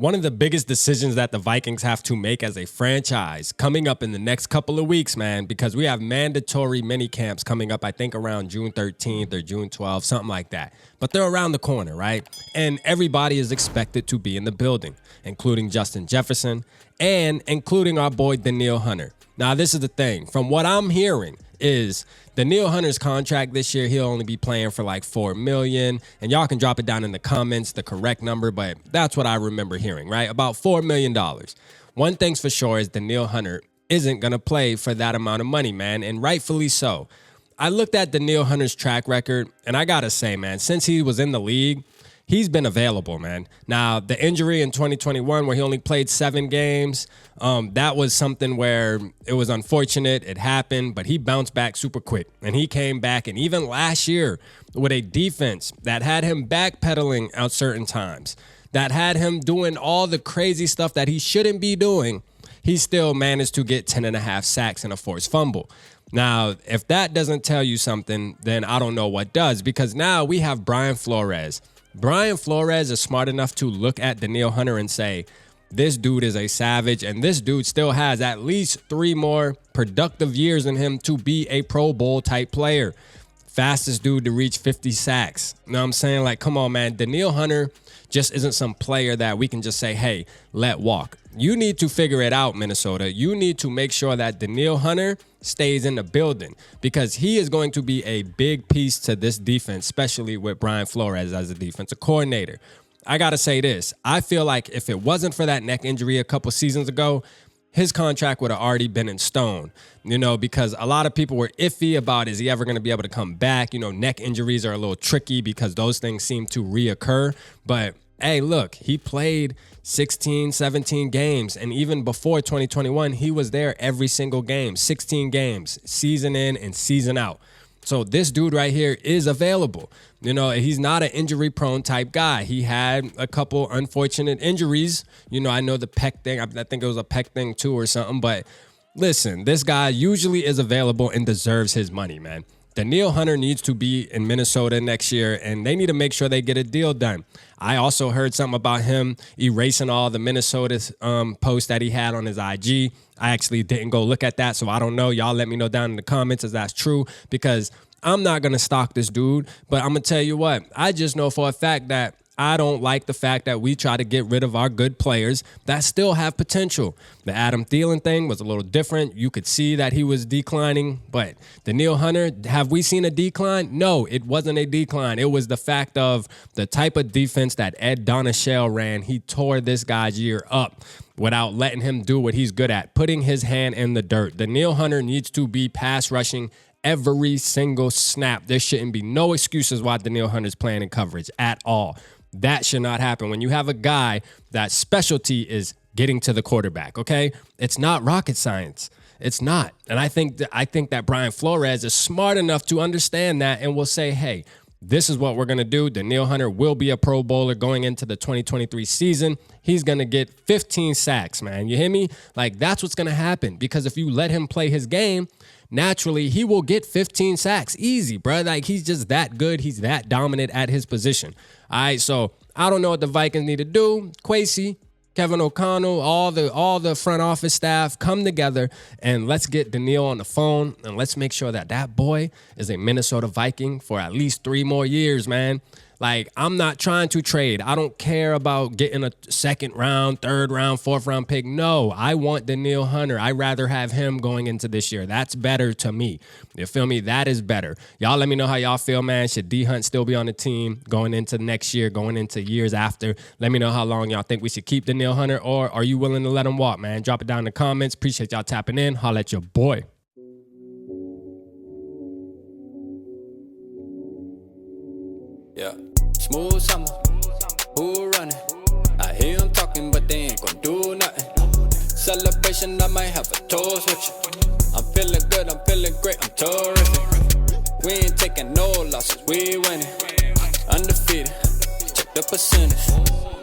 One of the biggest decisions that the Vikings have to make as a franchise coming up in the next couple of weeks, man, because we have mandatory mini camps coming up, I think around June 13th or June 12th, something like that. But they're around the corner, right? And everybody is expected to be in the building, including Justin Jefferson and including our boy Danielle Hunter. Now, this is the thing. From what I'm hearing is Danielle Hunter's contract this year, he'll only be playing for like $4 million. And y'all can drop it down in the comments, the correct number, but that's what I remember hearing, right? About $4 million. One thing's for sure is Danielle Hunter isn't going to play for that amount of money, man, and rightfully so. I looked at Danielle Hunter's track record, and I got to say, man, since he was in the league, he's been available, man. Now, the injury in 2021 where he only played 7 games, that was something where it was unfortunate. It happened, but he bounced back super quick. And he came back, and even last year with a defense that had him backpedaling at certain times, that had him doing all the crazy stuff that he shouldn't be doing, he still managed to get 10.5 sacks and a forced fumble. Now, if that doesn't tell you something, then I don't know what does, because now we have Brian Flores. Brian Flores is smart enough to look at Danielle Hunter and say, this dude is a savage, and this dude still has at least 3 more productive years in him to be a Pro Bowl type player. Fastest dude to reach 50 sacks. You know what I'm saying? Like, come on, man. Danielle Hunter just isn't some player that we can just say, hey, let walk. You need to figure it out, Minnesota. You need to make sure that Danielle Hunter stays in the building, because he is going to be a big piece to this defense, especially with Brian Flores as a defensive coordinator. I got to say this. I feel like if it wasn't for that neck injury a couple seasons ago, his contract would have already been in stone, because a lot of people were iffy about, is he ever going to be able to come back? Neck injuries are a little tricky because those things seem to reoccur. But hey, look, he played 16, 17 games. And even before 2021, he was there every single game, 16 games, season in and season out. So this dude right here is available. He's not an injury-prone type guy. He had a couple unfortunate injuries. I know the pec thing. I think it was a pec thing too or something. But listen, this guy usually is available and deserves his money, man. Danielle Hunter needs to be in Minnesota next year, and they need to make sure they get a deal done. I also heard something about him erasing all the Minnesota posts that he had on his IG. I actually didn't go look at that, so I don't know. Y'all let me know down in the comments if that's true, because I'm not going to stalk this dude. But I'm going to tell you what, I just know for a fact that I don't like the fact that we try to get rid of our good players that still have potential. The Adam Thielen thing was a little different. You could see that he was declining, but Danielle Hunter, have we seen a decline? No, it wasn't a decline. It was the fact of the type of defense that Ed Donachelle ran. He tore this guy's year up without letting him do what he's good at, putting his hand in the dirt. Danielle Hunter needs to be pass rushing every single snap. There shouldn't be no excuses why Danielle Hunter's playing in coverage at all. That should not happen when you have a guy that specialty is getting to the quarterback, okay? It's not rocket science. It's not. And I think that Brian Flores is smart enough to understand that and will say, hey, this is what we're going to do. Danielle Hunter will be a Pro Bowler going into the 2023 season. He's going to get 15 sacks, man. You hear me? Like, that's what's going to happen, because if you let him play his game, naturally, he will get 15 sacks. Easy, bro. Like, he's just that good. He's that dominant at his position. All right, so I don't know what the Vikings need to do. Kwesi, Kevin O'Connell, all the front office staff, come together and let's get Danielle on the phone, and let's make sure that boy is a Minnesota Viking for at least 3 more years, man. Like, I'm not trying to trade. I don't care about getting a 2nd round, 3rd round, 4th round pick. No, I want Danielle Hunter. I'd rather have him going into this year. That's better to me. You feel me? That is better. Y'all let me know how y'all feel, man. Should D Hunt still be on the team going into next year, going into years after? Let me know how long y'all think we should keep Danielle Hunter, or are you willing to let him walk, man? Drop it down in the comments. Appreciate y'all tapping in. Holla at your boy. Yeah. Smooth summer, who running? I hear them talking, but they ain't gon' do nothing. Celebration, I might have a toast with you. I'm feeling good, I'm feeling great, I'm terrific. We ain't taking no losses, we winning. Undefeated, check the percentage.